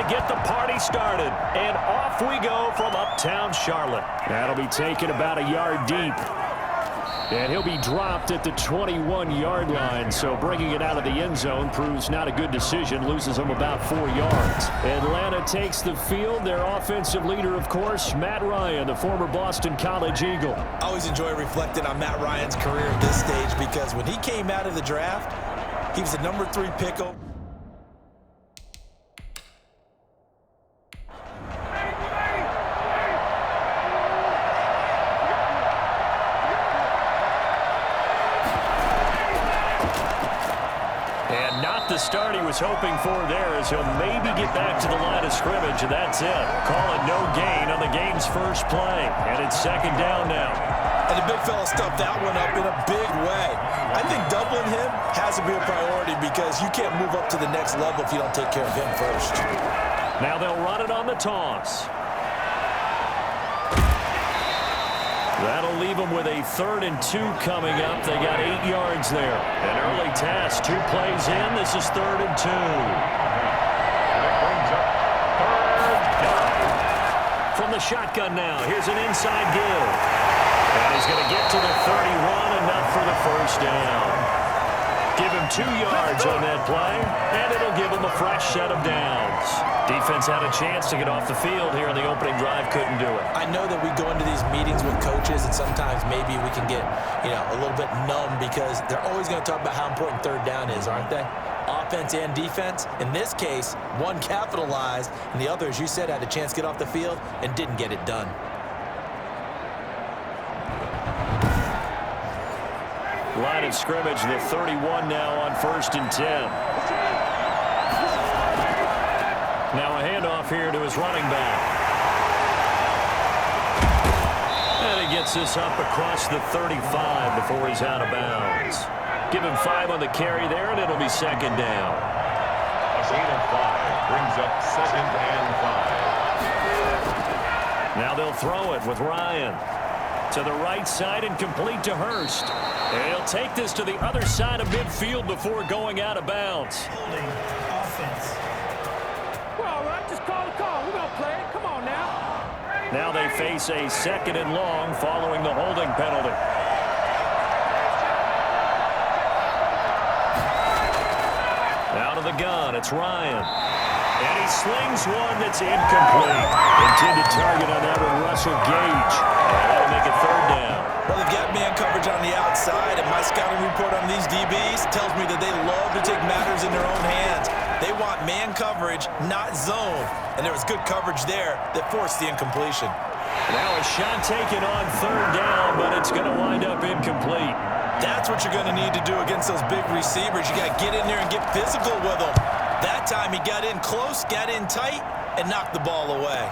to get the party started. And off we go from uptown Charlotte. That'll be taken about a yard deep. And he'll be dropped at the 21-yard line, so bringing it out of the end zone proves not a good decision, loses him about 4 yards. Atlanta takes the field. Their offensive leader, of course, Matt Ryan, the former Boston College Eagle. I always enjoy reflecting on Matt Ryan's career at this stage because when he came out of the draft, he was the number 3 pick. The start he was hoping for there as he'll maybe get back to the line of scrimmage, and that's it. Call it no gain on the game's first play, and it's second down now. And the big fella stuffed that one up in a big way. I think doubling him has to be a priority because you can't move up to the next level if you don't take care of him first. Now they'll run it on the toss. That'll leave them with a 3rd and 2 coming up. They got 8 yards there. An early task, 2 plays in. This is 3rd and 2. That brings up 3rd down. From the shotgun now, here's an inside give. And he's going to get to the 31, enough for the first down. Give him 2 yards on that play, and it'll give him a fresh set of downs. Defense had a chance to get off the field here in the opening drive, couldn't do it. I know that we go into these meetings with coaches, and sometimes maybe we can get, a little bit numb because they're always going to talk about how important 3rd down is, aren't they? Offense and defense. In this case, one capitalized, and the other, as you said, had a chance to get off the field and didn't get it done. Line of scrimmage, the 31 now on 1st and 10. Now a handoff here to his running back. And he gets this up across the 35 before he's out of bounds. Give him 5 on the carry there, and it'll be second down. A gain of 5 brings up 2nd and 5. Now they'll throw it with Ryan. To the right side and complete to Hurst. And he'll take this to the other side of midfield before going out of bounds. Holding offense. Well, all right, just call the call. We're going to play it. Come on now. Now they face a 2nd and long following the holding penalty. Out of the gun, it's Ryan. And he slings one that's incomplete. Intended target on that one, Russell Gage. And that'll make it 3rd down. Well, they've got man coverage on the outside, and my scouting report on these DBs tells me that they love to take matters in their own hands. They want man coverage, not zone. And there was good coverage there that forced the incompletion. Now a shot taken on 3rd down, but it's going to wind up incomplete. That's what you're going to need to do against those big receivers. You got to get in there and get physical with them. That time he got in close, got in tight, and knocked the ball away.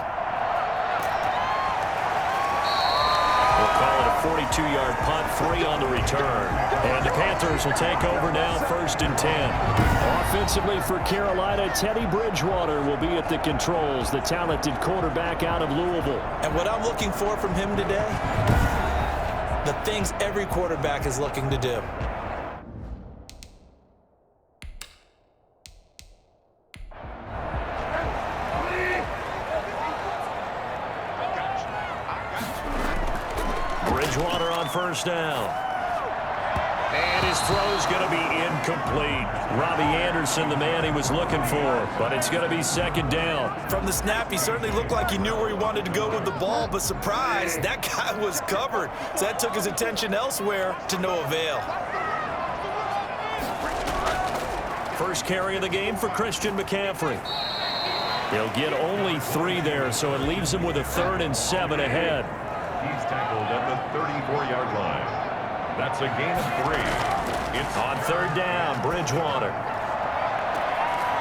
We'll call it a 42-yard punt, 3 on the return. And the Panthers will take over now, 1st and 10. Offensively for Carolina, Teddy Bridgewater will be at the controls, the talented quarterback out of Louisville. And what I'm looking for from him today, the things every quarterback is looking to do. Bridgewater on 1st down. And his throw's going to be incomplete. Robbie Anderson, the man he was looking for, but it's going to be 2nd down. From the snap, he certainly looked like he knew where he wanted to go with the ball, but surprise, that guy was covered. So that took his attention elsewhere to no avail. First carry of the game for Christian McCaffrey. He'll get only 3 there, so it leaves him with a 3rd and 7 ahead. He's tackled at the 34-yard line. That's a gain of 3. It's on 3rd down, Bridgewater.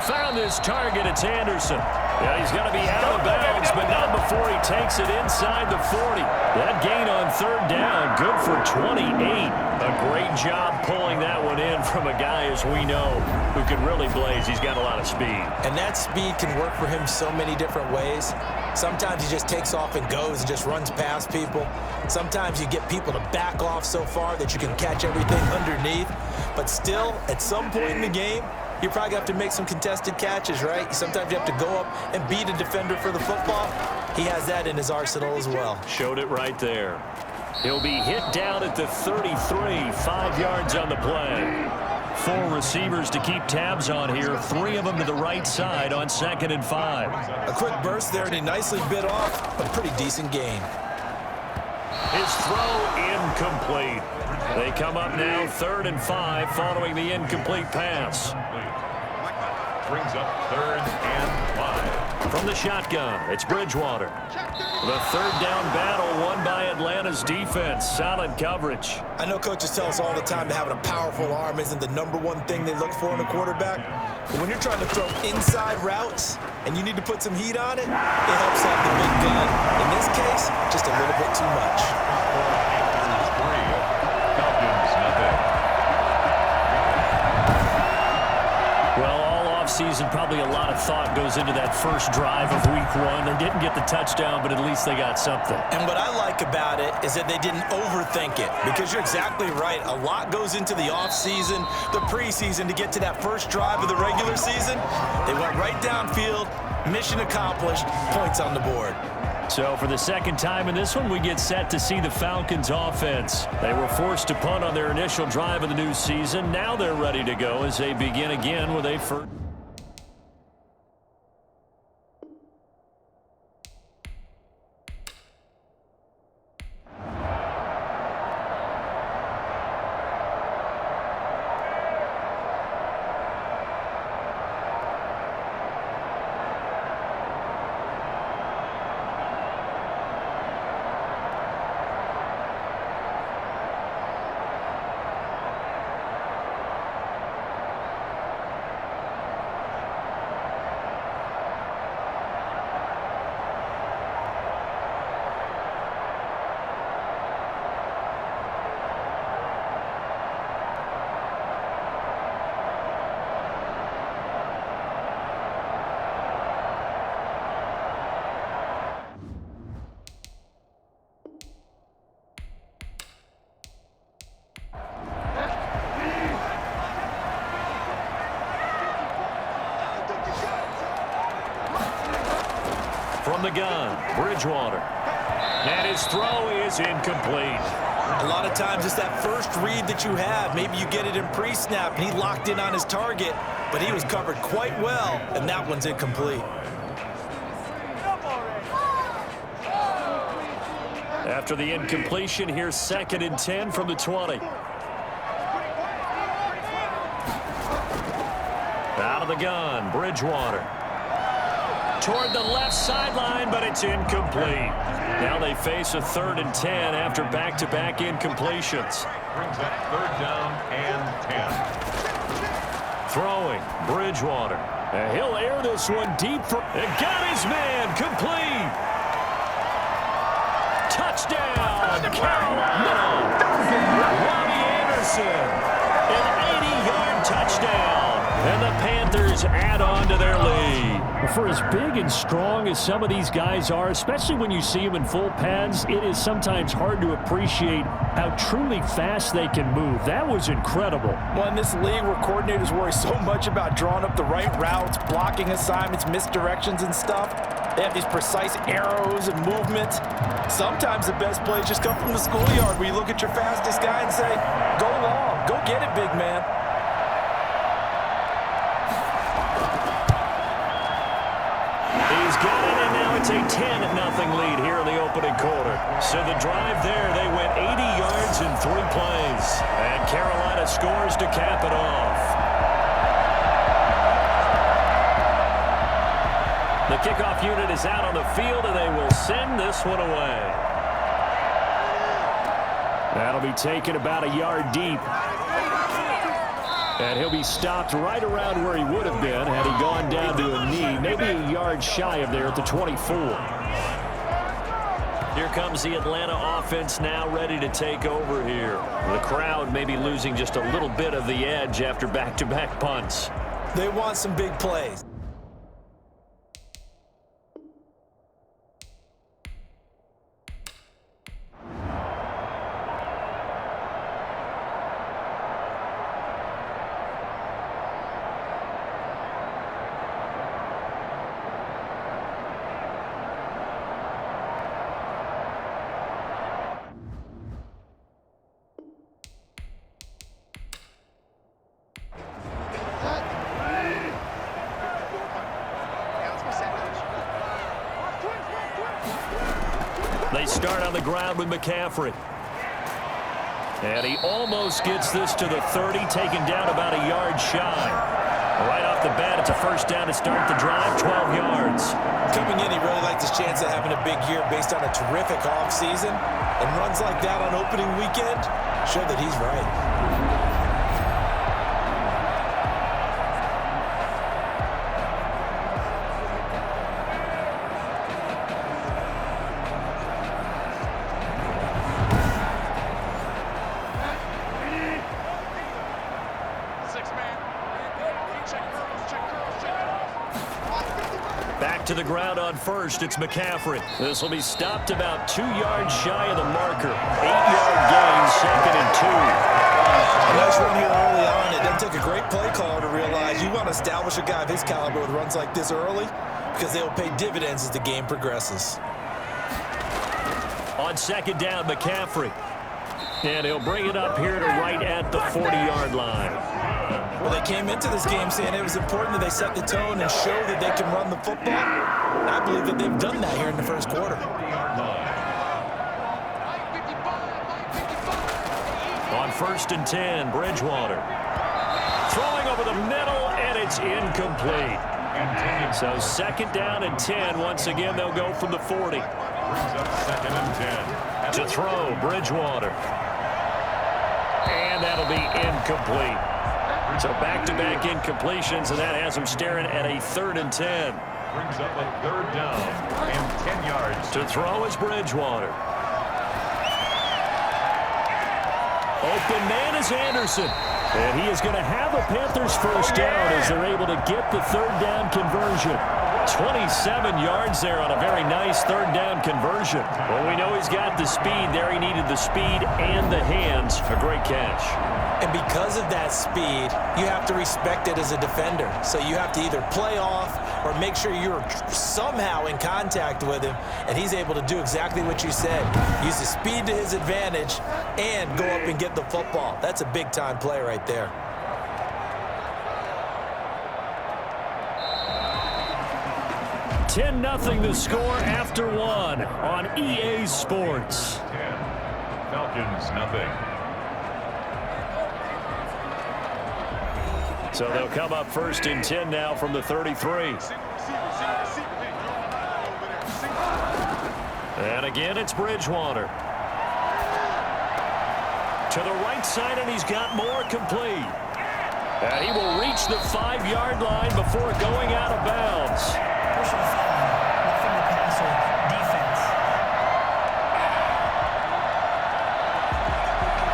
Found his target, it's Anderson. Yeah, he's going to be out of bounds, but not before he takes it inside the 40. That gain on 3rd down, good for 28. A great job pulling that one in from a guy, as we know, who can really blaze. He's got a lot of speed. And that speed can work for him so many different ways. Sometimes he just takes off and goes and just runs past people. Sometimes you get people to back off so far that you can catch everything underneath. But still, at some point in the game, you probably have to make some contested catches, right? Sometimes you have to go up and beat a defender for the football. He has that in his arsenal as well. Showed it right there. He'll be hit down at the 33, 5 yards on the play. 4 receivers to keep tabs on here, 3 of them to the right side on 2nd and 5. A quick burst there, and he nicely bit off a pretty decent gain. His throw incomplete. They come up now 3rd and 5 following the incomplete pass. Brings up 3rd and 5. From the shotgun, it's Bridgewater. The 3rd down battle won by Atlanta's defense. Solid coverage. I know coaches tell us all the time that having a powerful arm isn't the #1 thing they look for in a quarterback. But when you're trying to throw inside routes and you need to put some heat on it, it helps have the big gun. In this case, just a little bit too much. Falcons, nothing. Well, all offseason, probably a lot of thought goes into that first drive of week 1. They didn't get the touchdown, but at least they got something. And what I like about it is that they didn't overthink it, because you're exactly right. A lot goes into the offseason, the preseason, to get to that first drive of the regular season. They went right downfield, mission accomplished, points on the board. So for the second time in this one, we get set to see the Falcons offense. They were forced to punt on their initial drive of the new season. Now they're ready to go as they begin again with a first. From the gun, Bridgewater. And his throw is incomplete. A lot of times it's that first read that you have. Maybe you get it in pre-snap, and he locked in on his target, but he was covered quite well, and that one's incomplete. After the incompletion, here's 2nd and 10 from the 20. Out of the gun, Bridgewater. Toward the left sideline, but it's incomplete. Now they face a 3rd and 10 after back-to-back incompletions. Brings up 3rd down and 10. Throwing, Bridgewater. And he'll air this one deep. And got his man, complete. Touchdown, Carolina. Robbie Anderson, an 80-yard touchdown. And the Panthers add on to their lead. For as big and strong as some of these guys are, especially when you see them in full pads, it is sometimes hard to appreciate how truly fast they can move. That was incredible. Well, in this league where coordinators worry so much about drawing up the right routes, blocking assignments, misdirections and stuff, they have these precise arrows and movements. Sometimes the best plays just come from the schoolyard, where you look at your fastest guy and say, go long, go get it, big man. He's got it, and now it's a 10-0 lead here in the opening quarter. So the drive there, they went 80 yards in 3 plays. And Carolina scores to cap it off. The kickoff unit is out on the field, and they will send this one away. That'll be taken about a yard deep. And he'll be stopped right around where he would have been had he gone down to a knee, maybe a yard shy of there at the 24. Here comes the Atlanta offense now ready to take over here. The crowd may be losing just a little bit of the edge after back-to-back punts. They want some big plays. They start on the ground with McCaffrey. And he almost gets this to the 30, taken down about a yard shy. Right off the bat, it's a first down to start the drive, 12 yards. Coming in, he really likes his chance of having a big year based on a terrific offseason. And runs like that on opening weekend show that he's right. Back to the ground on first. It's McCaffrey. This will be stopped about 2 yards shy of the marker. 8-yard gain, 2nd and 2. A nice run here early on. It doesn't take a great play caller to realize you want to establish a guy of his caliber with runs like this early because they will pay dividends as the game progresses. On 2nd down, McCaffrey. And he'll bring it up here to right at the 40-yard line. Well, they came into this game saying it was important that they set the tone and show that they can run the football. And I believe that they've done that here in the first quarter. On 1st and 10, Bridgewater. Throwing over the middle, and it's incomplete. So 2nd down and 10. Once again, they'll go from the 40. Brings up 2nd and 10. To throw, Bridgewater. And that'll be incomplete. So back-to-back incompletions, and that has them staring at a 3rd and 10. Brings up a 3rd down and 10 yards. To throw is Bridgewater. Open man is Anderson. And he is going to have a Panthers first down as they're able to get the 3rd down conversion. 27 yards there on a very nice 3rd down conversion. Well, we know he's got the speed there. He needed the speed and the hands. A great catch. And because of that speed, you have to respect it as a defender. So you have to either play off or make sure you're somehow in contact with him, and he's able to do exactly what you said. Use the speed to his advantage and go up and get the football. That's a big-time play right there. $10-0 the score after 1 on EA Sports. 10. Falcons, nothing. So they'll come up 1st and 10 now from the 33. And again, it's Bridgewater. To the right side, and he's got more complete. And he will reach the 5-yard line before going out of bounds.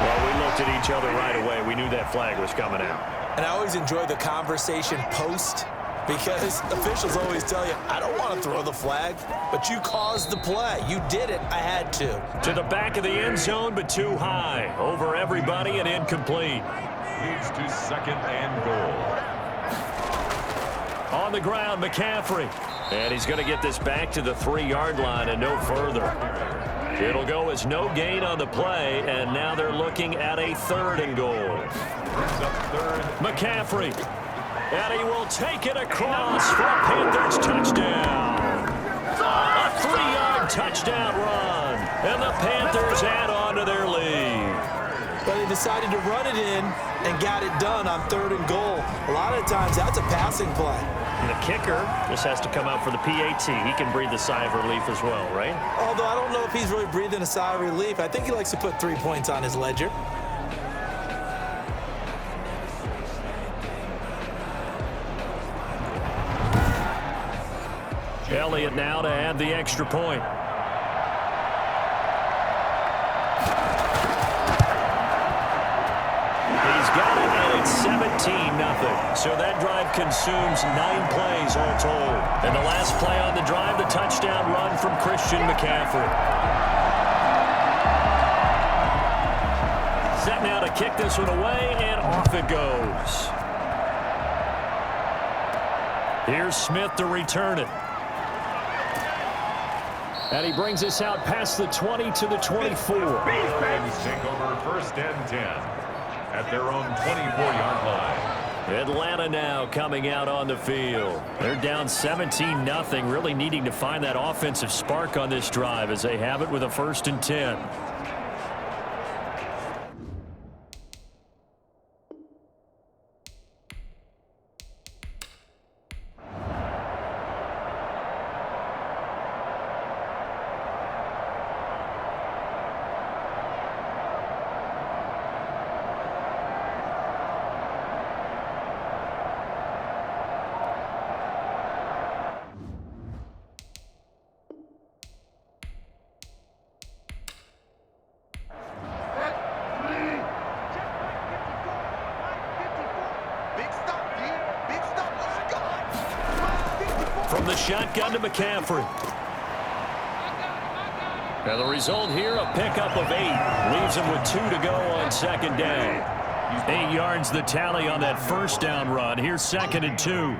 Well, we looked at each other right away. We knew that flag was coming out. And I always enjoy the conversation post because officials always tell you, I don't want to throw the flag, but you caused the play. You did it. I had to. To the back of the end zone, but too high. Over everybody and incomplete. Leads to 2nd and goal. On the ground, McCaffrey. And he's going to get this back to the 3-yard line and no further. It'll go as no gain on the play, and now they're looking at a 3rd and goal. Brings up 3rd. McCaffrey. And he will take it across for a Panthers touchdown. A 3-yard touchdown run. And the Panthers add on to their lead. But they decided to run it in and got it done on 3rd and goal. A lot of times that's a passing play. And the kicker just has to come out for the PAT. He can breathe a sigh of relief as well, right? Although I don't know if he's really breathing a sigh of relief. I think he likes to put 3 points on his ledger. Elliott now to add the extra point. He's got it, and it's 17-0. So that drive consumes 9 plays all told. And the last play on the drive, the touchdown run from Christian McCaffrey. Set now to kick this one away, and off it goes. Here's Smith to return it. And he brings us out past the 20 to the 24. Falcons take over 1st and 10 at their own 24-yard line. Atlanta now coming out on the field. They're down 17-0, really needing to find that offensive spark on this drive as they have it with a 1st and 10. From the shotgun to McCaffrey. And the result here, a pickup of 8. Leaves him with 2 to go on 2nd down. 8 yards the tally on that 1st down run. Here's 2nd and 2.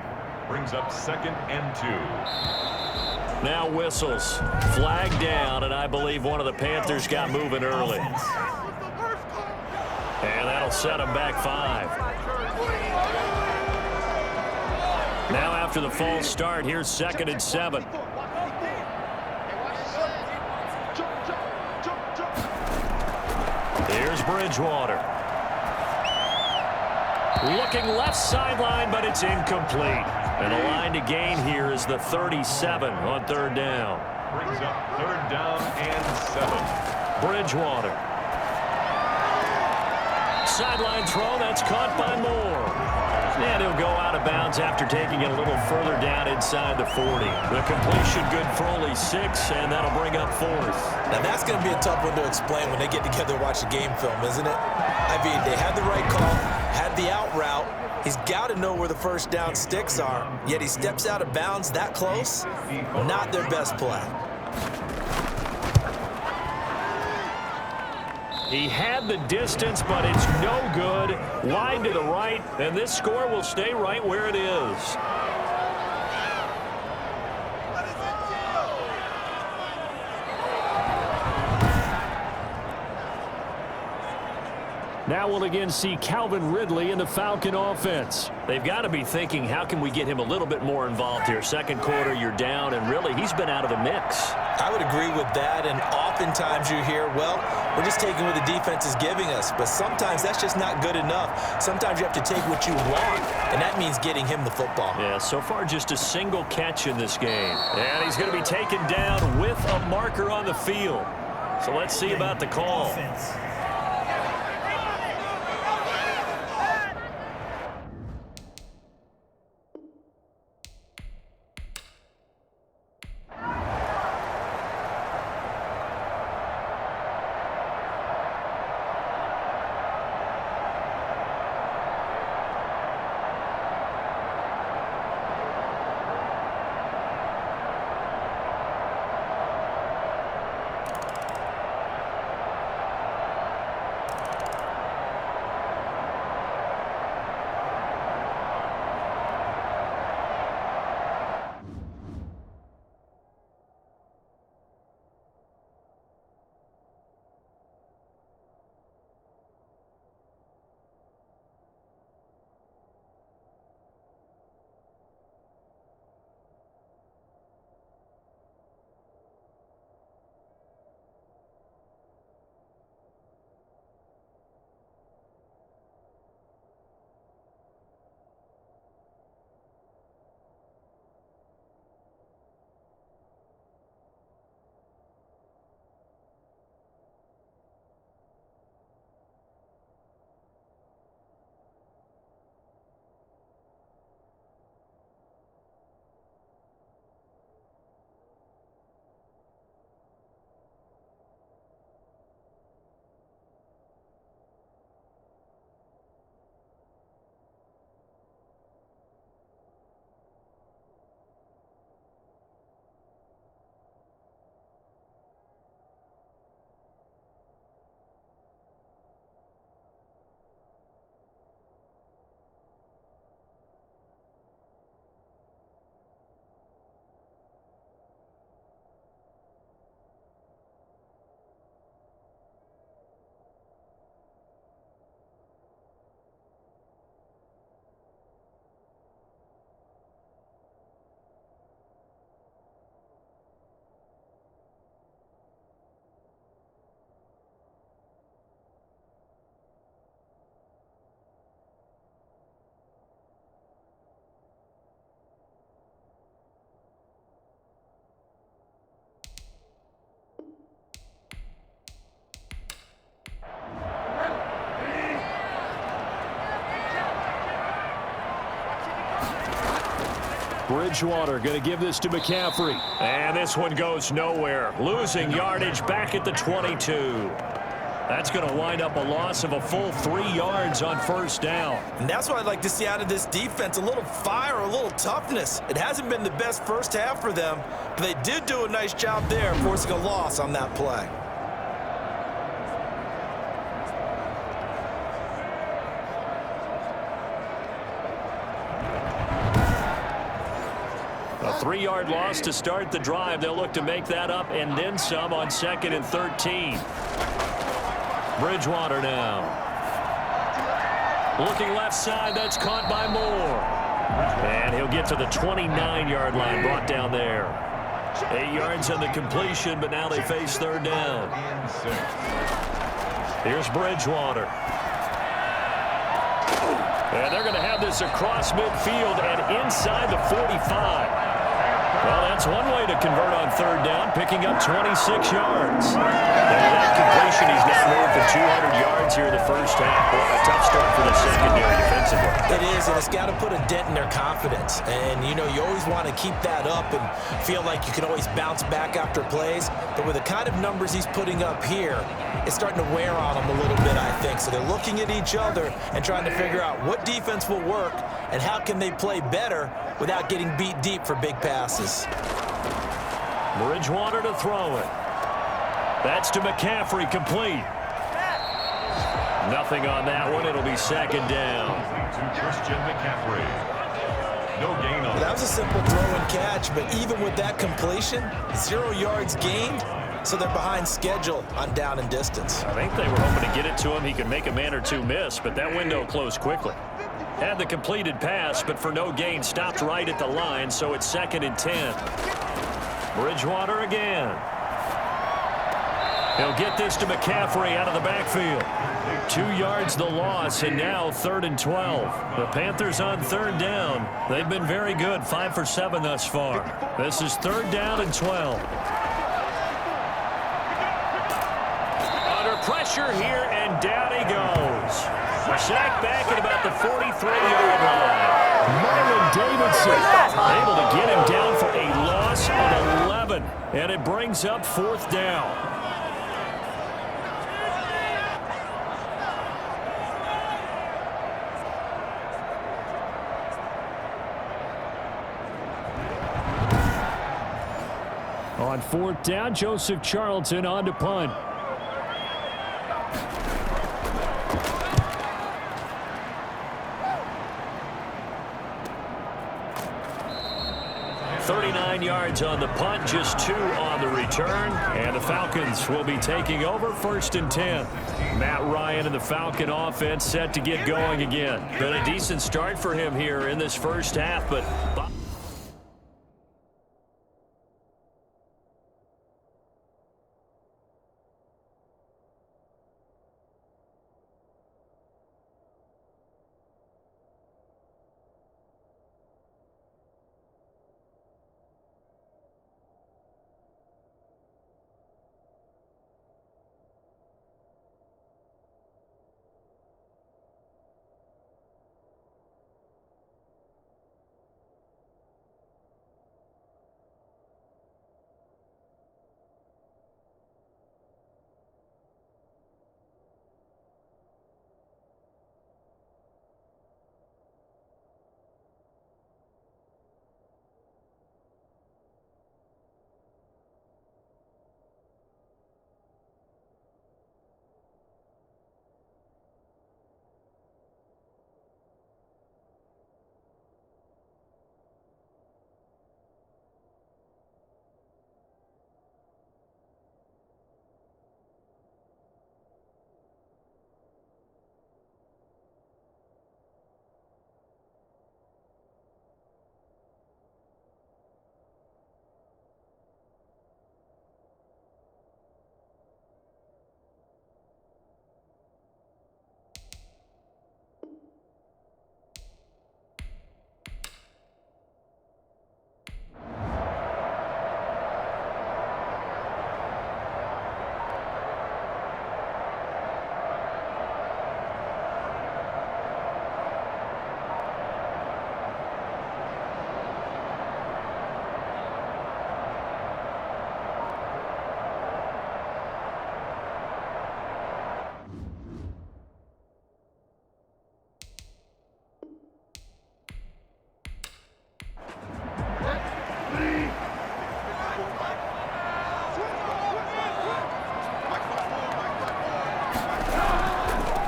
Brings up 2nd and 2. Now whistles. Flag down, and I believe one of the Panthers got moving early. And that'll set him back 5. Now after the false start, here's 2nd and 7. Here's Bridgewater. Looking left sideline, but it's incomplete. And the line to gain here is the 37 on 3rd down. Brings up 3rd down and 7. Bridgewater. Sideline throw, that's caught by Moore. And he'll go out of bounds after taking it a little further down inside the 40. The completion good for only 6, and that'll bring up 4th. Now that's going to be a tough one to explain when they get together and watch the game film, isn't it? I mean, they had the right call, had the out route. He's got to know where the 1st down sticks are, yet he steps out of bounds that close. Not their best play. He had the distance, but it's no good. Wide to the right, and this score will stay right where it is. Now we'll again see Calvin Ridley in the Falcon offense. They've got to be thinking, how can we get him a little bit more involved here? 2nd quarter, you're down, and really, he's been out of the mix. I would agree with that, and oftentimes you hear, well, we're just taking what the defense is giving us, but sometimes that's just not good enough. Sometimes you have to take what you want, and that means getting him the football. Yeah, so far just a single catch in this game. And he's going to be taken down with a marker on the field. So let's see about the call. Bridgewater going to give this to McCaffrey. And this one goes nowhere. Losing yardage back at the 22. That's going to wind up a loss of a full 3 yards on first down. And that's what I'd like to see out of this defense, a little fire, a little toughness. It hasn't been the best first half for them, but they did do a nice job there forcing a loss on that play. A 3-yard loss to start the drive. They'll look to make that up and then some on 2nd and 13. Bridgewater now. Looking left side. That's caught by Moore. And he'll get to the 29-yard line, brought down there. 8 yards on the completion, but now they face 3rd down. Here's Bridgewater. And they're going to have this across midfield and inside the 45. Well, that's one way to convert on 3rd down, picking up 26 yards. And that completion, he's now moved for 200 yards here in the first half. Boy, a tough start for the secondary defensively. It is, and it's got to put a dent in their confidence. And, you know, you always want to keep that up and feel like you can always bounce back after plays. But with the kind of numbers he's putting up here, it's starting to wear on them a little bit, I think. So they're looking at each other and trying to figure out what defense will work and how can they play better without getting beat deep for big passes. Bridgewater to throw it. That's to McCaffrey, complete. Nothing on that one. It'll be 2nd down. To Christian McCaffrey. No gain on That was a simple throw and catch, but even with that completion, 0 yards gained, so they're behind schedule on down and distance. I think they were hoping to get it to him. He could make a man or two miss, but that window closed quickly. Had the completed pass, but for no gain, stopped right at the line, so it's 2nd and 10. Bridgewater again. He'll get this to McCaffrey out of the backfield. 2 yards the loss, and now 3rd and 12. The Panthers on 3rd down. They've been very good, 5 for 7 thus far. This is 3rd down and 12. Under pressure here, and down he goes. Sacked back at about the 43-yard line. Marlon Davidson able to get him down for a loss of 11. And it brings up 4th down. On 4th down, Joseph Charlton on to punt. Yards on the punt, just 2 on the return, and the Falcons will be taking over 1st and 10. Matt Ryan and the Falcon offense set to get going again. Been a decent start for him here in this first half, but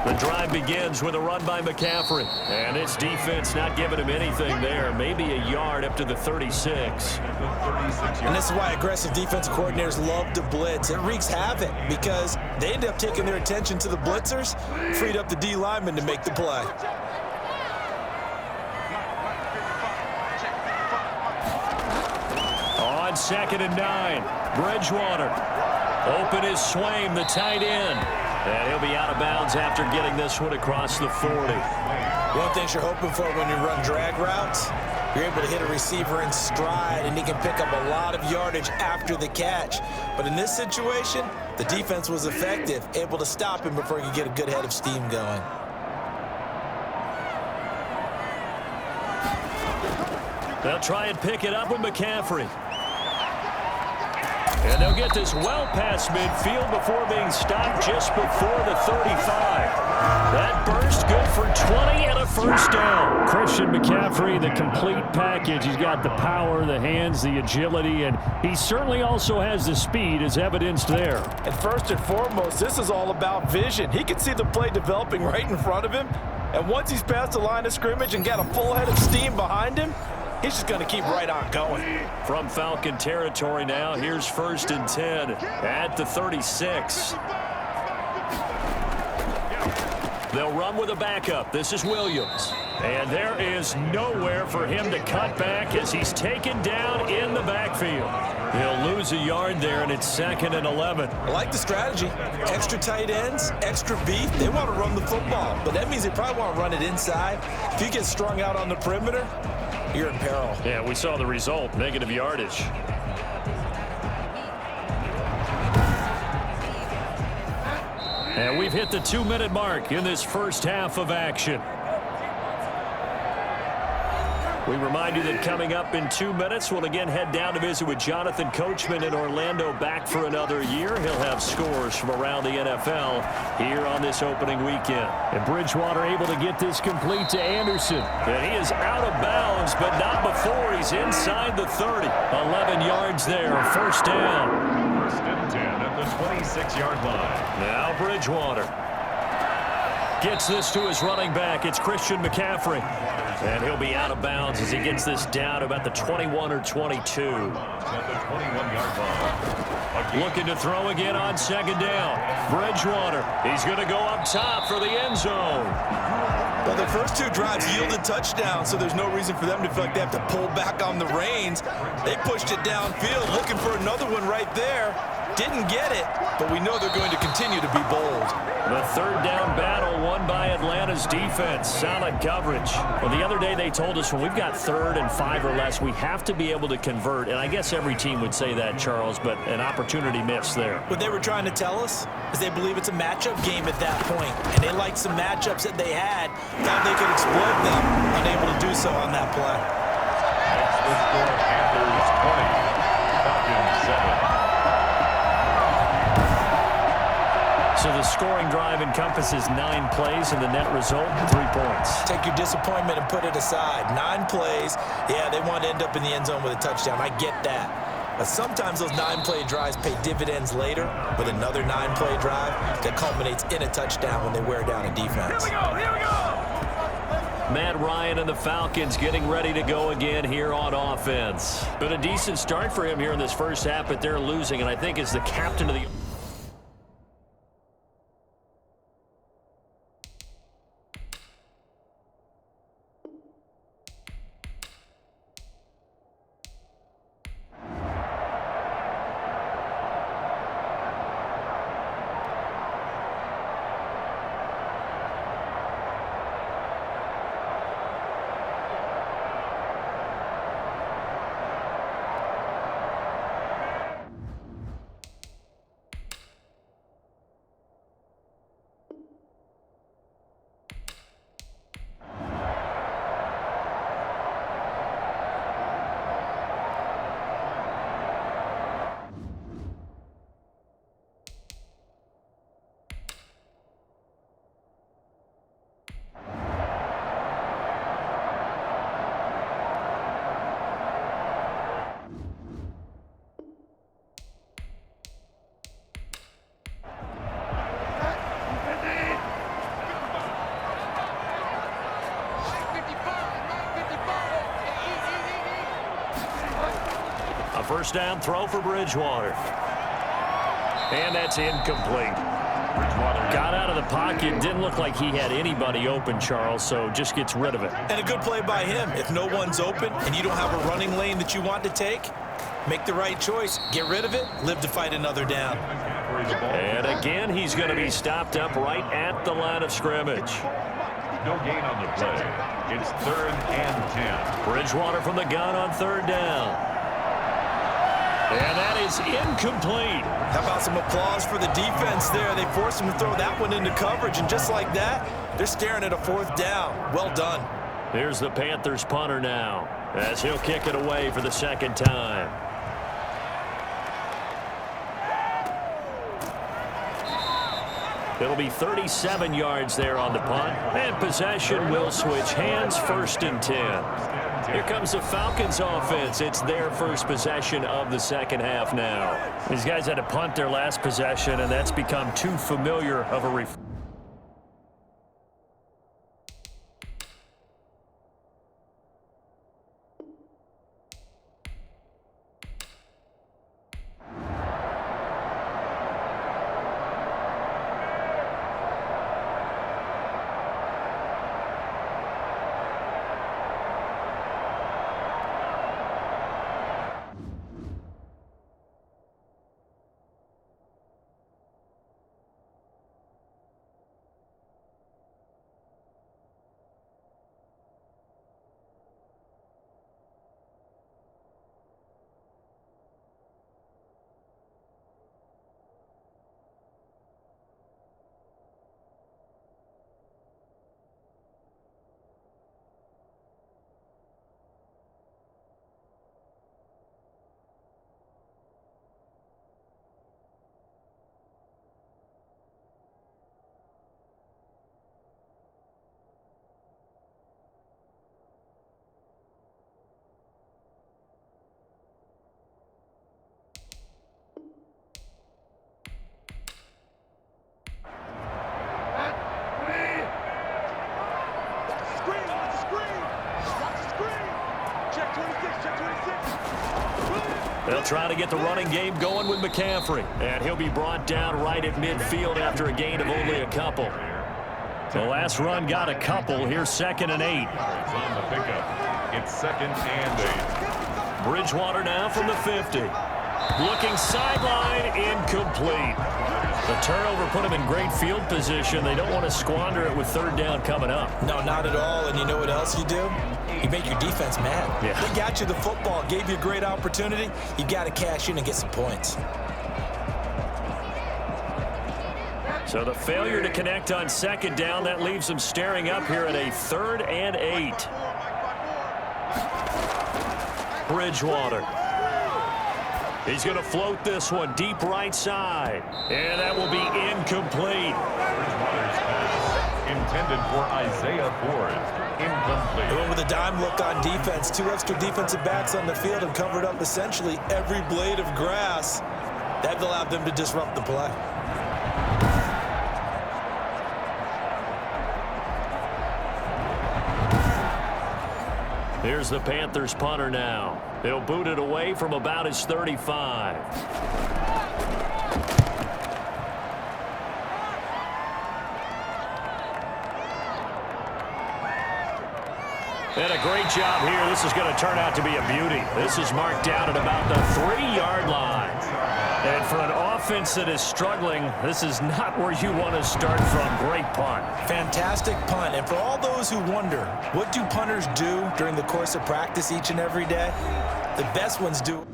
The drive begins with a run by McCaffrey. And this defense not giving him anything there. Maybe a yard up to the 36. And this is why aggressive defensive coordinators love to blitz. It wreaks havoc because they end up taking their attention to the blitzers, freed up the D lineman to make the play. On 2nd and 9, Bridgewater. Open is Swaim, the tight end. And he'll be out of bounds after getting this one across the 40. One thing you're hoping for when you run drag routes, you're able to hit a receiver in stride, and he can pick up a lot of yardage after the catch. But in this situation, the defense was effective, able to stop him before he could get a good head of steam going. They'll try and pick it up with McCaffrey. And they'll get this well past midfield before being stopped just before the 35. That burst good for 20 and a first down. Christian McCaffrey, the complete package. He's got the power, the hands, the agility, and he certainly also has the speed as evidenced there. And first and foremost, this is all about vision. He can see the play developing right in front of him. And once he's past the line of scrimmage and got a full head of steam behind him, he's just going to keep right on going. From Falcon territory now, here's 1st and 10 at the 36. They'll run with a backup. This is Williams. And there is nowhere for him to cut back as he's taken down in the backfield. He'll lose a yard there, and it's 2nd and 11. I like the strategy. Extra tight ends, extra beef. They want to run the football, but that means they probably want to run it inside. If you get strung out on the perimeter, you're in peril. Yeah, we saw the result, negative yardage. And we've hit the 2-minute mark in this first half of action. We remind you that coming up in 2 minutes, we'll again head down to visit with Jonathan Coachman in Orlando, back for another year. He'll have scores from around the NFL here on this opening weekend. And Bridgewater able to get this complete to Anderson. And he is out of bounds, but not before he's inside the 30. 11 yards there, first down. 1st and 10 at the 26-yard line. Now Bridgewater gets this to his running back. It's Christian McCaffrey. And he'll be out of bounds as he gets this down to about the 21 or 22. At the 21-yard line. Looking to throw again on 2nd down. Bridgewater, he's going to go up top for the end zone. Well, the first 2 drives yielded touchdowns, so there's no reason for them to feel like they have to pull back on the reins. They pushed it downfield, looking for another one right there. Didn't get it, but we know they're going to continue to be bold. The 3rd down battle won by Atlanta's defense. Solid coverage. Well, the other day they told us when we've got 3rd and 5 or less, we have to be able to convert. And I guess every team would say that, Charles, but an opportunity missed there. What they were trying to tell us is they believe it's a matchup game at that point, and they liked some matchups that they had, thought they could exploit them, unable to do so on that play. That's the score. Panthers 20, Falcons 7. So the scoring drive encompasses 9 plays, and the net result, 3 points. Take your disappointment and put it aside. 9 plays. Yeah, they want to end up in the end zone with a touchdown. I get that. But sometimes those 9-play drives pay dividends later with another 9-play drive that culminates in a touchdown when they wear down a defense. Here we go! Matt Ryan and the Falcons getting ready to go again here on offense. But a decent start for him here in this first half, but they're losing, and I think as the captain of the First down throw for Bridgewater. And that's incomplete. Got out of the pocket. Didn't look like he had anybody open, Charles, so just gets rid of it. And a good play by him. If no one's open and you don't have a running lane that you want to take, make the right choice. Get rid of it. Live to fight another down. And again, he's going to be stopped up right at the line of scrimmage. No gain on the play. It's 3rd and 10. Bridgewater from the gun on 3rd down. And that is incomplete. How about some applause for the defense there? They forced him to throw that one into coverage, and just like that, they're staring at a 4th down. Well done. Here's the Panthers punter now, as he'll kick it away for the 2nd time. It'll be 37 yards there on the punt, and possession will switch hands, 1st and 10. Here comes the Falcons offense. It's their first possession of the 2nd half now. These guys had to punt their last possession, and that's become too familiar of a They'll try to get the running game going with McCaffrey. And he'll be brought down right at midfield after a gain of only a couple. The last run got a couple. Here's 2nd and 8. It's on the pickup. It's 2nd and 8. Bridgewater now from the 50. Looking sideline, incomplete. The turnover put him in great field position. They don't want to squander it with 3rd down coming up. No, not at all. And you know what else you do? You make your defense mad. Yeah. They got you the football, gave you a great opportunity. You got to cash in and get some points. So the failure to connect on 2nd down, that leaves them staring up here at a 3rd and 8. Bridgewater. He's going to float this one deep right side. And that will be incomplete. Bridgewater's pass intended for Isaiah Ford. Incomplete. They went with a dime look on defense. 2 extra defensive backs on the field and covered up essentially every blade of grass. That allowed them to disrupt the play. Here's the Panthers punter now. He'll boot it away from about his 35. And a great job here. This is going to turn out to be a beauty. This is marked down at about the 3-yard line. And for an offense that is struggling, this is not where you want to start from. Great punt. Fantastic punt. And for all those who wonder, what do punters do during the course of practice each and every day? The best ones do.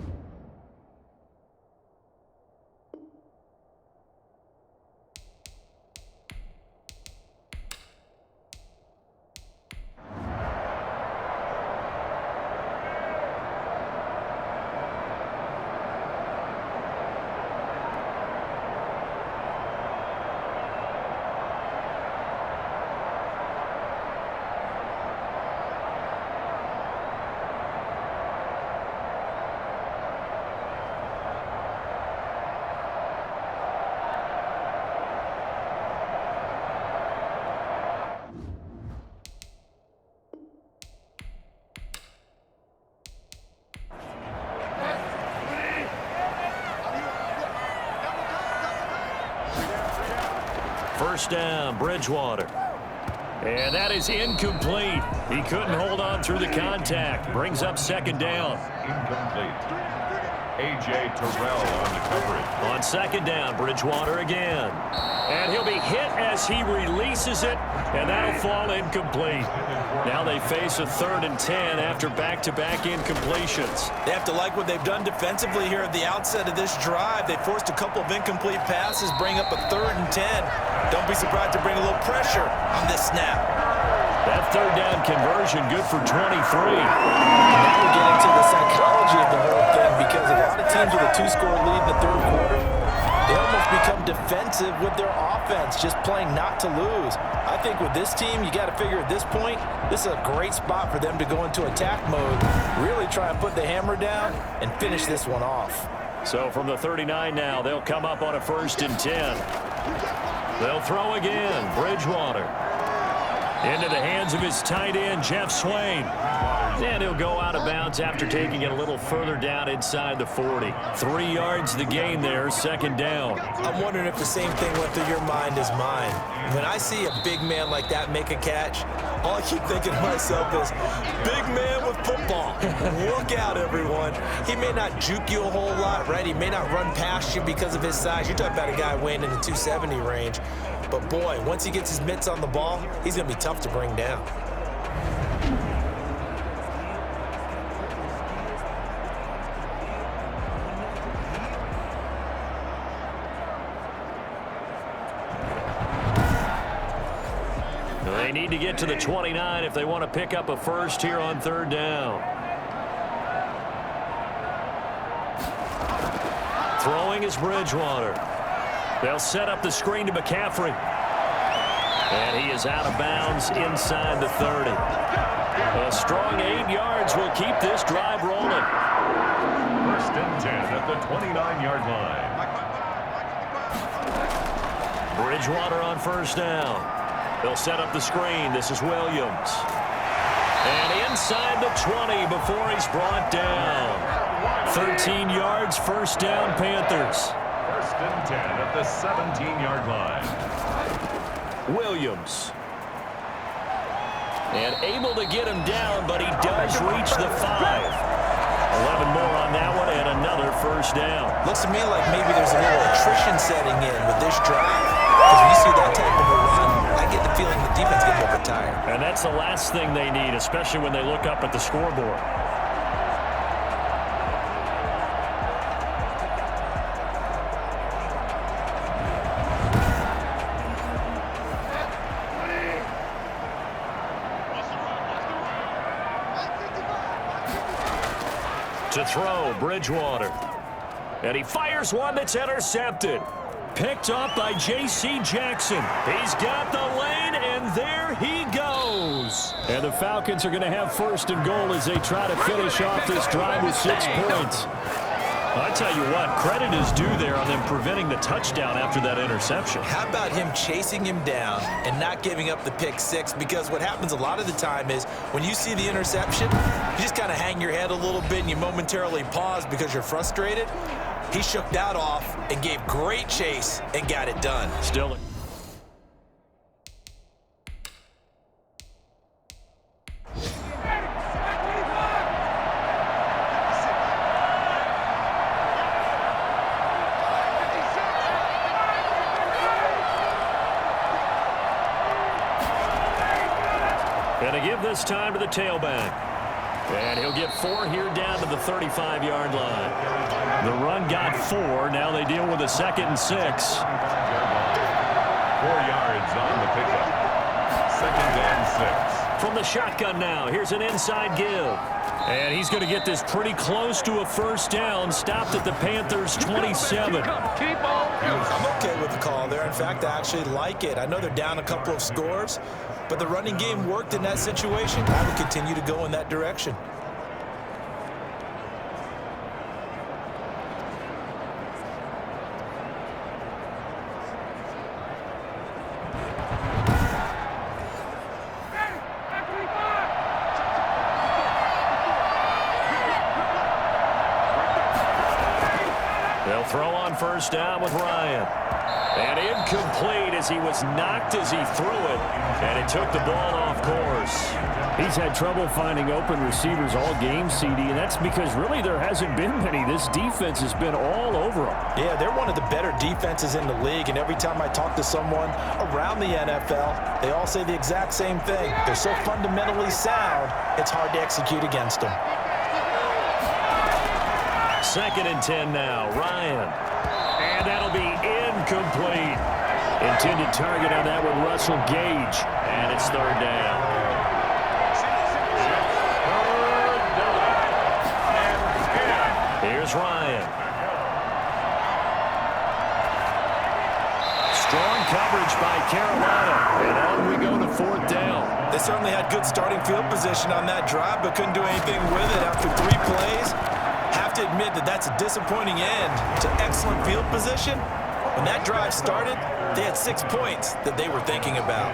First down, Bridgewater. And that is incomplete. He couldn't hold on through the contact. Brings up second down. Incomplete. A.J. Terrell on the coverage. On second down, Bridgewater again. And he'll be hit as he releases it, and that'll fall incomplete. Now they face a 3rd and 10 after back-to-back incompletions. They have to like what they've done defensively here at the outset of this drive. They forced a couple of incomplete passes, bring up a 3rd and 10. Don't be surprised to bring a little pressure on this snap. That 3rd down conversion good for 23. Now we get into the psychology of the whole thing, because a lot of teams with a 2-score lead in the 3rd quarter, they almost become defensive with their offense, just playing not to lose. I think with this team, you got to figure at this point, this is a great spot for them to go into attack mode, really try and put the hammer down and finish this one off. So from the 39 now, they'll come up on a 1st and 10. They'll throw again. Bridgewater. Into the hands of his tight end, Jeff Swain. And he'll go out of bounds after taking it a little further down inside the 40. 3 yards the gain there, 2nd down. I'm wondering if the same thing went through your mind as mine. When I see a big man like that make a catch, all I keep thinking to myself is, big man with football. Look out, everyone. He may not juke you a whole lot, right? He may not run past you because of his size. You're talking about a guy weighing in the 270 range. But, boy, once he gets his mitts on the ball, he's going to be tough to bring down. They need to get to the 29 if they want to pick up a first here on 3rd down. Throwing is Bridgewater. They'll set up the screen to McCaffrey. And he is out of bounds inside the 30. A strong 8 yards will keep this drive rolling. 1st and 10 at the 29-yard line. Bridgewater on 1st down. They'll set up the screen. This is Williams. And inside the 20 before he's brought down. 13 yards, 1st down, Panthers. 1st and 10 at the 17-yard line. Williams. And able to get him down, but he does reach the 5. 11 more on that one, and another 1st down. Looks to me like maybe there's a little attrition setting in with this drive. Because when you see that type of a run, I get the feeling the defense gets a little bit tired. And that's the last thing they need, especially when they look up at the scoreboard. To throw, Bridgewater. And he fires one that's intercepted. Picked up by J.C. Jackson. He's got the lane, and there he goes. And the Falcons are going to have 1st and goal as they try to finish off this drive with 6 points. I tell you what, credit is due there on them preventing the touchdown after that interception. How about him chasing him down and not giving up the pick 6? Because what happens a lot of the time is when you see the interception, you just kind of hang your head a little bit and you momentarily pause because you're frustrated. He shook that off and gave great chase and got it done. Still. And to give this time to the tailback. And he'll get 4 here down to the 35-yard line. The run got 4. Now they deal with a 2nd and 6. 4 yards on the pickup. 2nd and 6. From the shotgun now, here's an inside give. And he's going to get this pretty close to a 1st down. Stopped at the Panthers' 27. I'm okay with the call there. In fact, I actually like it. I know they're down a couple of scores, but the running game worked in that situation. I would continue to go in that direction. They'll throw on first down with Ryan. And incomplete as he was knocked as he threw it. And it took the ball off course. He's had trouble finding open receivers all game, CD, and that's because really there hasn't been many. This defense has been all over them. Yeah, they're one of the better defenses in the league, and every time I talk to someone around the NFL, they all say the exact same thing. They're so fundamentally sound, it's hard to execute against them. 2nd and 10 now. Ryan. And that'll be incomplete. Intended target on that with Russell Gage. And it's 3rd down. Here's Ryan. Strong coverage by Carolina. And on we go to 4th down. They certainly had good starting field position on that drive, but couldn't do anything with it after 3 plays. Have to admit that that's a disappointing end to excellent field position. When that drive started, they had 6 points that they were thinking about.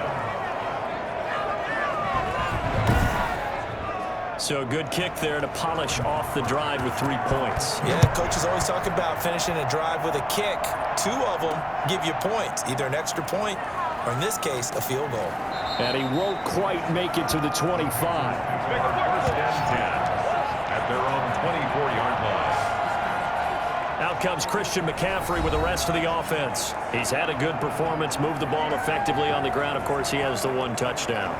So a good kick there to polish off the drive with 3 points. Yeah, coaches always talk about finishing a drive with a kick. 2 of them give you points, either an extra point or, in this case, a field goal. And he won't quite make it to the 25. First and 10 at their own 24-yard line. Out comes Christian McCaffrey with the rest of the offense. He's had a good performance, moved the ball effectively on the ground. Of course, he has the 1 touchdown.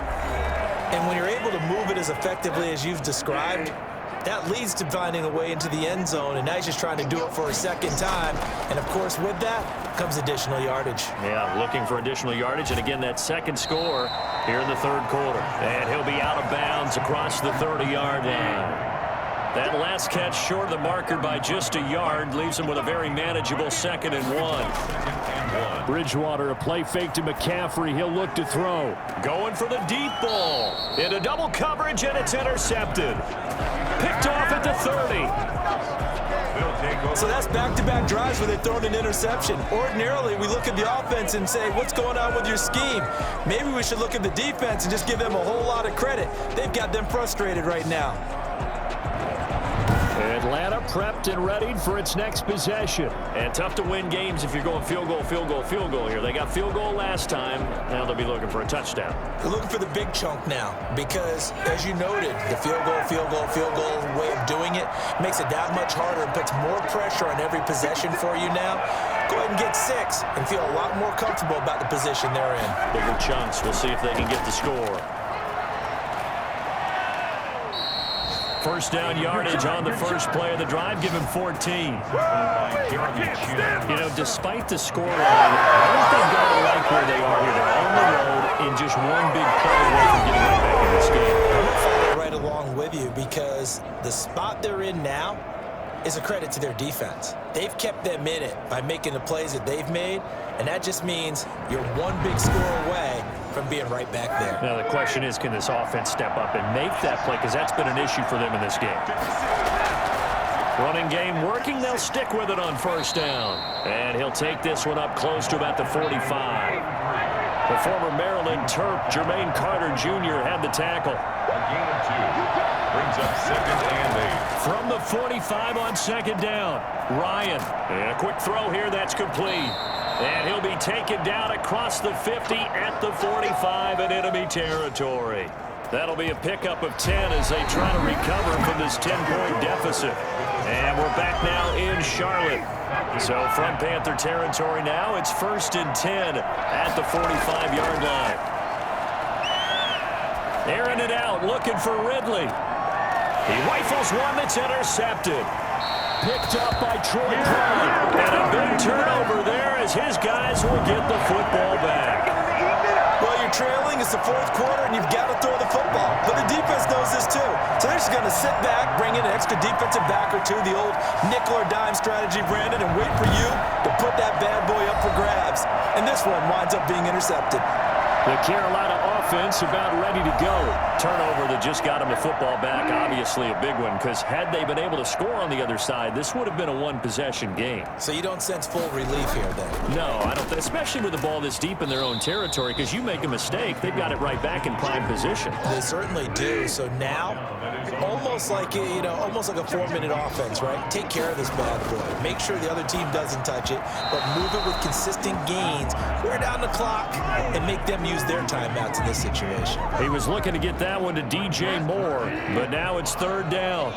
And when you're able to move it as effectively as you've described, that leads to finding a way into the end zone, and now he's just trying to do it for a 2nd time. And, of course, with that comes additional yardage. Yeah, looking for additional yardage. And, again, that 2nd score here in the 3rd quarter. And he'll be out of bounds across the 30-yard line. That last catch short of the marker by just a yard leaves him with a very manageable 2nd and 1. Bridgewater, a play fake to McCaffrey. He'll look to throw. Going for the deep ball. Into double coverage, and it's intercepted. Picked off at the 30. So that's back-to-back drives where they've thrown an interception. Ordinarily, we look at the offense and say, what's going on with your scheme? Maybe we should look at the defense and just give them a whole lot of credit. They've got them frustrated right now. Atlanta prepped and readied for its next possession. And tough to win games if you're going field goal, field goal, field goal here. They got field goal last time. Now they'll be looking for a touchdown. They're looking for the big chunk now because, as you noted, the field goal, field goal, field goal way of doing it makes it that much harder and puts more pressure on every possession for you now. Go ahead and get 6 and feel a lot more comfortable about the position they're in. Bigger chunks. We'll see if they can get the score. First down yardage on the first play of the drive. Give him 14. You know, despite the scoreline, I don't think they're like where they are here. They're on the road in just 1 big play away from getting right back in this game. I'm going to follow right along with you because the spot they're in now is a credit to their defense. They've kept them in it by making the plays that they've made, and that just means you're 1 big score away from being right back there. Now the question is, can this offense step up and make that play? Because that's been an issue for them in this game. Running game working. They'll stick with it on first down. And he'll take this one up close to about the 45. The former Maryland Terp, Jermaine Carter Jr. had the tackle. A gain of 2 brings up 2nd and 8. From the 45 on 2nd down, Ryan. And a quick throw here that's complete. And he'll be taken down across the 50 at the 45 in enemy territory. That'll be a pickup of 10 as they try to recover from this 10-point deficit. And we're back now in Charlotte. So from Panther territory now, it's 1st and 10 at the 45-yard line. Airing it out, looking for Ridley. He rifles one that's intercepted. Picked up by Troy Brown. And a big turnover there as his guys will get the football back. Well, you're trailing. It's the 4th quarter, and you've got to throw the football. But the defense knows this, too. So they're just going to sit back, bring in an extra defensive back or 2, the old nickel or dime strategy, Brandon, and wait for you to put that bad boy up for grabs. And this one winds up being intercepted. The Carolina offense about ready to go. Turnover that just got them the football back. Obviously a big one, because had they been able to score on the other side, this would have been a one-possession game. So you don't sense full relief here, then? No, I don't. Especially with the ball this deep in their own territory, because you make a mistake, they've got it right back in prime position. They certainly do. So now, almost like almost like a 4-minute offense, right? Take care of this bad boy. Make sure the other team doesn't touch it, but move it with consistent gains. Wear down the clock and make them use their timeouts in this situation. He was looking to get that one to DJ Moore, but now it's third down.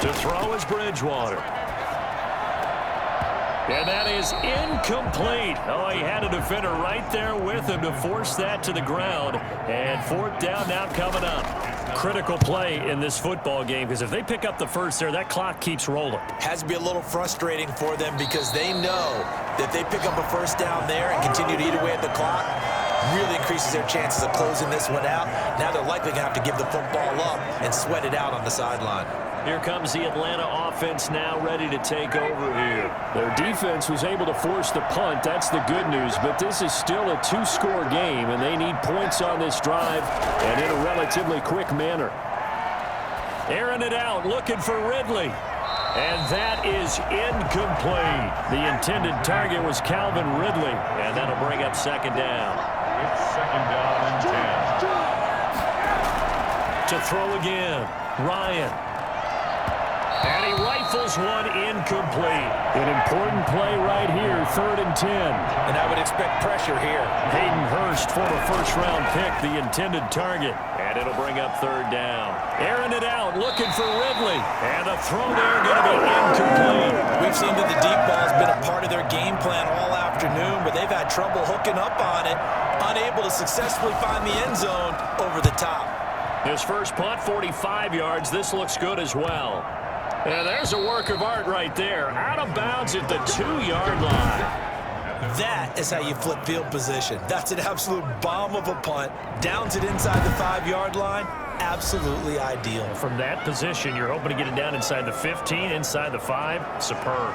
To throw is Bridgewater. And that is incomplete. Oh, he had a defender right there with him to force that to the ground. And fourth down now coming up. Critical play in this football game, because if they pick up the first there, that clock keeps rolling. Has to be a little frustrating for them, because they know that they pick up a first down there and continue to eat away at the clock, really increases their chances of closing this one out. Now they're likely going to have to give the football up and sweat it out on the sideline. Here comes the Atlanta offense now ready to take over here. Their defense was able to force the punt. That's the good news. But this is still a two-score game, and they need points on this drive and in a relatively quick manner. Airing it out, looking for Ridley. And that is incomplete. The intended target was Calvin Ridley, and that'll bring up second down. It's second down and 10. To throw again, Ryan. And he rifles one incomplete. An important play right here, 3rd and 10. And I would expect pressure here. Hayden Hurst, former first-round pick, the intended target. And it'll bring up third down. Airing it out, looking for Ridley. And the throw there going to be incomplete. We've seen that the deep ball has been a part of their game plan all afternoon, but they've had trouble hooking up on it, unable to successfully find the end zone over the top. His first punt, 45 yards. This looks good as well. And there's a work of art right there. Out of bounds at the 2-yard line. That is how you flip field position. That's an absolute bomb of a punt. Downs it inside the 5-yard line. Absolutely ideal. From that position, you're hoping to get it down inside the 15, inside the 5. Superb.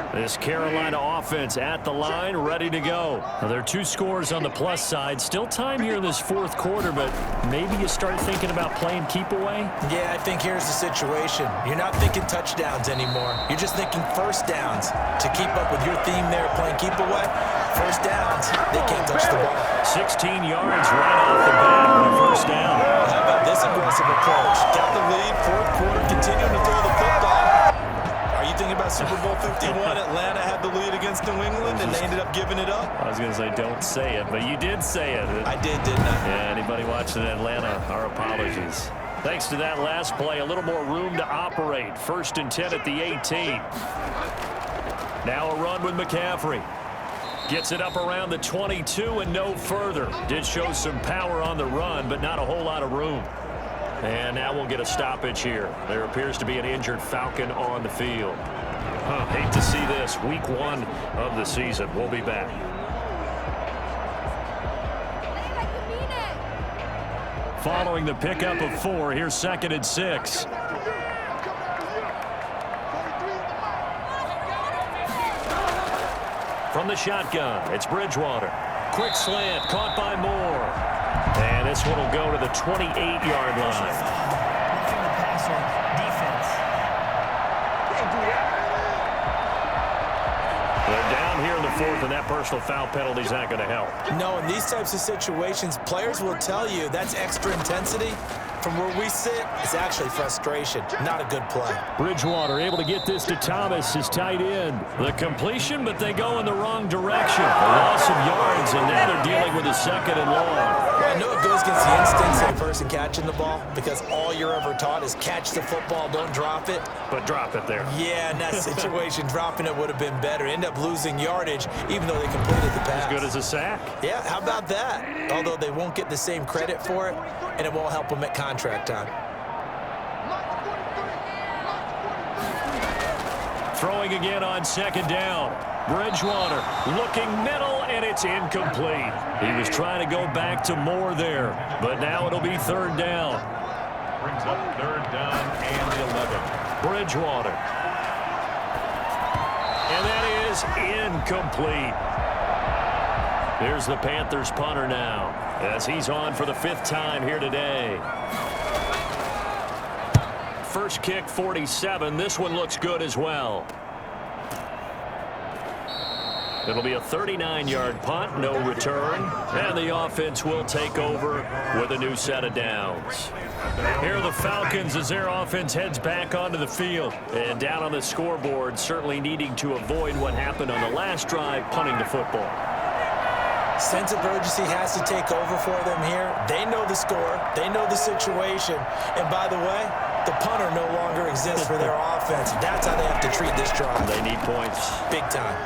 This Carolina offense at the line, ready to go. Now, there are 2 scores on the plus side. Still time here in this fourth quarter, but maybe you start thinking about playing keep away? Yeah, I think here's the situation. You're not thinking touchdowns anymore. You're just thinking first downs. To keep up with your theme there, playing keep away, first downs, they can't touch the ball. 16 yards right off the bat on a first down. How about this aggressive approach? Got the lead, fourth quarter, continuing to throw the football. Are you thinking about Super Bowl 51? Atlanta had the lead against New England, and they ended up giving it up? I was going to say don't say it, but you did say it. I did, didn't I? Yeah, anybody watching Atlanta, our apologies. Thanks to that last play, a little more room to operate. 1st and 10 at the 18. Now a run with McCaffrey. Gets it up around the 22 and no further. Did show some power on the run, but not a whole lot of room. And now we'll get a stoppage here. There appears to be an injured Falcon on the field. Hate to see this. Week 1 of the season. We'll be back. Following the pickup of 4, here's 2nd and 6. From the shotgun, it's Bridgewater. Quick slant, caught by Moore. And this one will go to the 28-yard line. Roughing the passer, defense. They're down here in the 4th, and that personal foul penalty is not going to help. No, in these types of situations, players will tell you that's extra intensity. From where we sit, it's actually frustration. Not a good play. Bridgewater able to get this to Thomas, his tight end. The completion, but they go in the wrong direction. A loss of yards, and now they're dealing with a 2nd and long. Well, I know it goes against the instincts of the person catching the ball, because all you're ever taught is catch the football, don't drop it. But drop it there. Yeah, in that situation, dropping it would have been better. End up losing yardage, even though they completed the pass. As good as a sack. Yeah, how about that? Although they won't get the same credit for it, and it won't help them at contract time. Throwing again on 2nd down. Bridgewater looking middle, and it's incomplete. He was trying to go back to Moore there, but now it'll be 3rd down. Brings up 3rd down and 11. Bridgewater. And that is incomplete. Here's the Panthers punter now, as he's on for the 5th time here today. First kick, 47. This one looks good as well. It'll be a 39-yard punt, no return, and the offense will take over with a new set of downs. Here are the Falcons as their offense heads back onto the field. And down on the scoreboard, certainly needing to avoid what happened on the last drive, punting the football. Sense of urgency has to take over for them here. They know the score. They know the situation. And by the way, the punter no longer exists for their offense. That's how they have to treat this drive. They need points. Big time.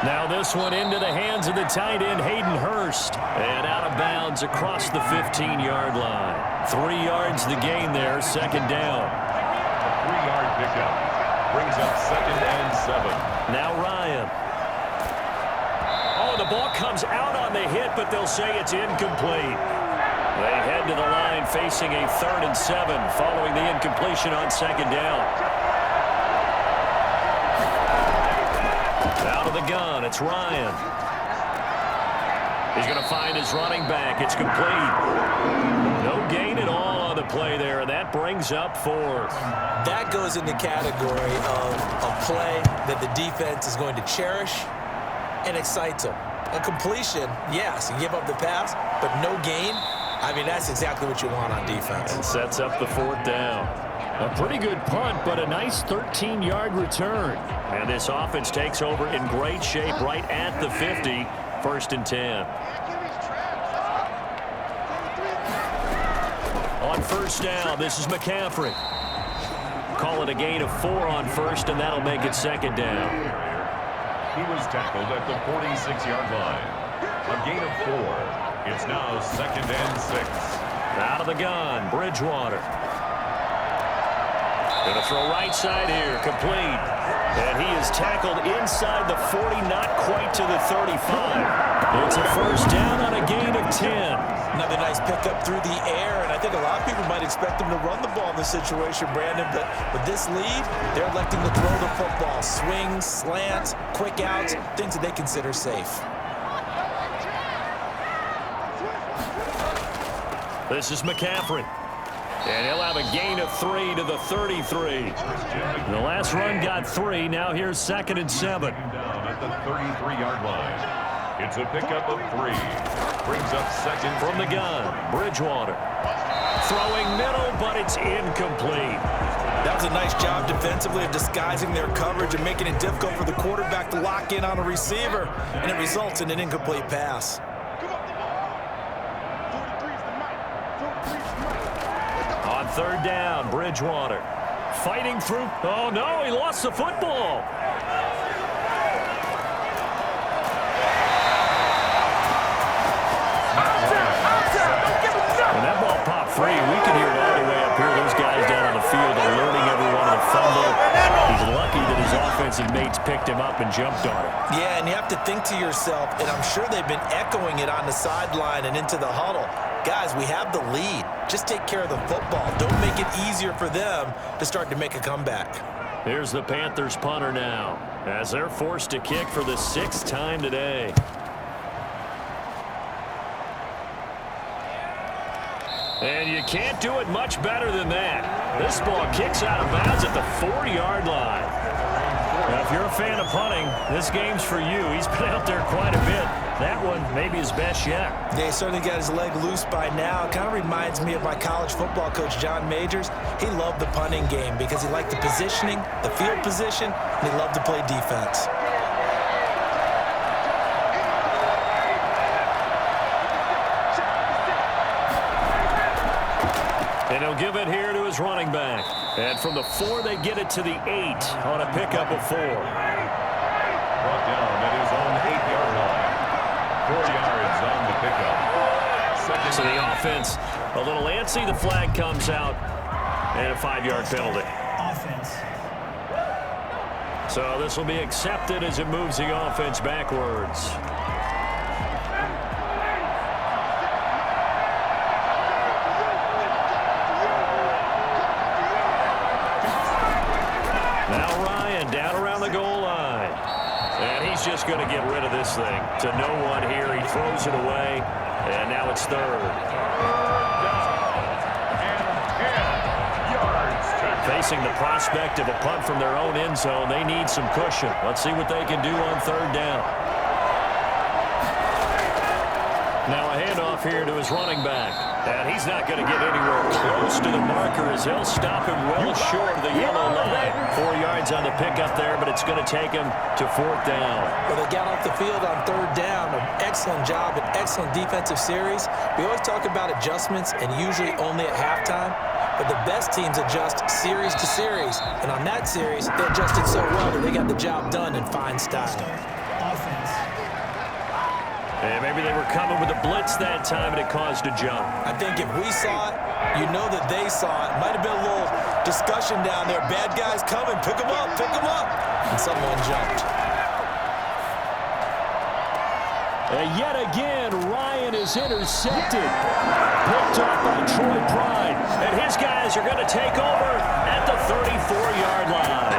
Now this one into the hands of the tight end, Hayden Hurst. And out of bounds across the 15-yard line. 3 yards the gain there, 2nd down. A 3-yard pickup. Brings up 2nd and 7. Now Ryan. Oh, the ball comes out on the hit, but they'll say it's incomplete. They head to the line facing a 3rd and 7 following the incompletion on 2nd down. Out of the gun, it's Ryan. He's going to find his running back. It's complete. No gain at all on the play there, and that brings up 4th. That goes in the category of a play that the defense is going to cherish and excites them. A completion, yes, you give up the pass, but no gain. I mean, that's exactly what you want on defense. And sets up the 4th down. A pretty good punt, but a nice 13-yard return. And this offense takes over in great shape right at the 50, 1st and 10. On 1st down, this is McCaffrey. Call it a gain of 4 on 1st, and that'll make it 2nd down. He was tackled at the 46-yard line. A gain of 4. It's now 2nd and 6. Out of the gun, Bridgewater. Going to throw right side here, complete. And he is tackled inside the 40, not quite to the 35. It's a 1st down on a gain of 10. Another nice pickup through the air, and I think a lot of people might expect them to run the ball in this situation, Brandon, but with this lead, they're electing to throw the football. Swings, slants, quick outs, things that they consider safe. This is McCaffrey. And he'll have a gain of 3 to the 33. The last run got 3. Now here's 2nd and 7. Down at the 33-yard line. It's a pickup of 3. Brings up 2nd. From the gun, Bridgewater. Throwing middle, but it's incomplete. That was a nice job defensively of disguising their coverage and making it difficult for the quarterback to lock in on a receiver, and it results in an incomplete pass. On 3rd down, Bridgewater. Fighting through. Oh, no, he lost the football. When that ball popped free, we can hear it all the way up here. Those guys down on the field are alerting everyone of the fumble. He's lucky that his offensive mates picked him up and jumped on him. Yeah, and you have to think to yourself, and I'm sure they've been echoing it on the sideline and into the huddle. Guys, we have the lead. Just take care of the football. Don't make it easier for them to start to make a comeback. Here's the Panthers punter now, as they're forced to kick for the 6th time today. And you can't do it much better than that. This ball kicks out of bounds at the 40-yard line. Now, if you're a fan of punting, this game's for you. He's been out there quite a bit. That one maybe his best yet. Yeah, he certainly got his leg loose by now. It kind of reminds me of my college football coach, John Majors. He loved the punting game because he liked the positioning, the field position, and he loved to play defense. And he'll give it here to his running back. And from the 4, they get it to the 8 on a pickup of 4. Brought down at his own 8-yard line. 4 yards on the pickup. So the offense a little antsy. The flag comes out. And a 5-yard penalty. Offense. So this will be accepted as it moves the offense backwards. he's just going to get rid of this thing to no one here. He throws it away, and now it's third. Facing the prospect of a punt from their own end zone, they need some cushion. Let's see what they can do on third down. Now a handoff here to his running back. And he's not going to get anywhere close to the marker as he'll stop him well short of the yellow line. 4 yards on the pickup there, but it's going to take him to fourth down. Well, they got off the field on third down. An excellent job, an excellent defensive series. We always talk about adjustments and usually only at halftime. But the best teams adjust series to series. And on that series, they adjusted so well that they got the job done in fine style. Offense. And maybe they were coming with a blitz that time, and it caused a jump. I think if we saw it, you know that they saw it. Might have been a little discussion down there. Bad guys coming. Pick them up. Pick them up. And someone jumped. And yet again, Ryan is intercepted. Picked off by Troy Pride. And his guys are going to take over at the 34-yard line.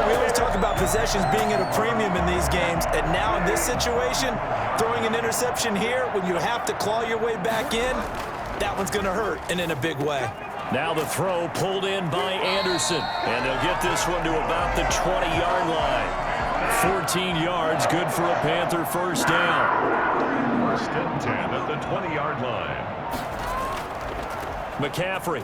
We always talk about possessions being at a premium in these games, and now in this situation, throwing an interception here when you have to claw your way back in, that one's going to hurt, and in a big way. Now the throw pulled in by Anderson, and they'll get this one to about the 20-yard line. 14 yards, good for a Panther first down. First and 10 at the 20-yard line. McCaffrey.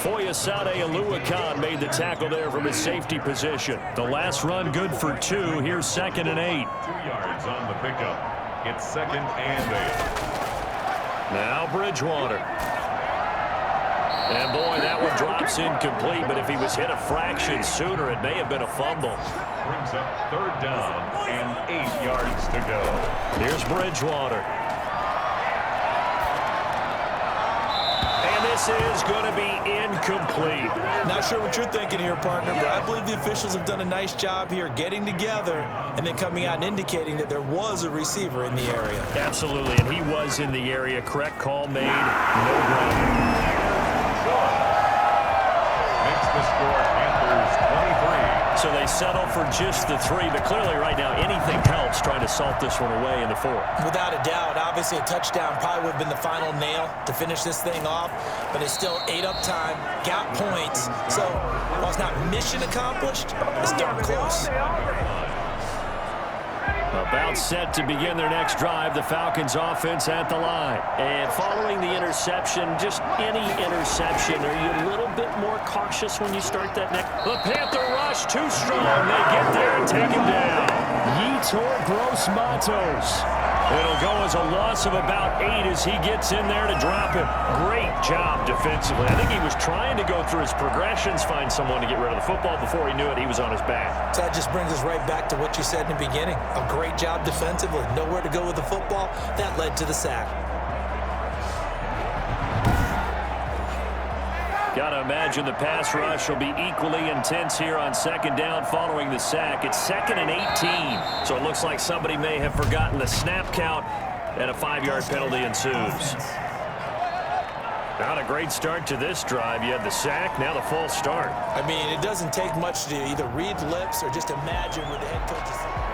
Foyesade Aluakan made the tackle there from his safety position. The last run good for 2. Here's 2nd and 8. 2 yards on the pickup. It's 2nd and 8. Now Bridgewater. And boy, that one drops incomplete, but if he was hit a fraction sooner, it may have been a fumble. Brings up third down and 8 yards to go. Here's Bridgewater. This is going to be incomplete. Not sure what you're thinking here, partner, but I believe the officials have done a nice job here getting together and then coming out and indicating that there was a receiver in the area. Absolutely, and he was in the area. Correct call made. No ground. Makes the score Panthers 23. So they settle for just the 3, but clearly right now anything helps trying to salt this one away in the 4th. Without a doubt, obviously a touchdown probably would have been the final nail to finish this thing off, but it's still ate up time, got points. So while it's not mission accomplished, it's darn close. About set to begin their next drive, the Falcons offense at the line. And following the interception, just any interception, are you a little bit more cautious when you start that next? The Panther rush too strong. They get there and take him down. Yetur Gross-Matos. It'll go as a loss of about 8 as he gets in there to drop him. Great job defensively. I think he was trying to go through his progressions, find someone to get rid of the football. Before he knew it, he was on his back. So that just brings us right back to what you said in the beginning. A great job defensively. Nowhere to go with the football. That led to the sack. Gotta imagine the pass rush will be equally intense here on 2nd down following the sack. It's 2nd and 18. So it looks like somebody may have forgotten the snap count, and a 5-yard penalty ensues. Not a great start to this drive. You had the sack, now the false start. I mean, it doesn't take much to either read lips or just imagine where the head coach is.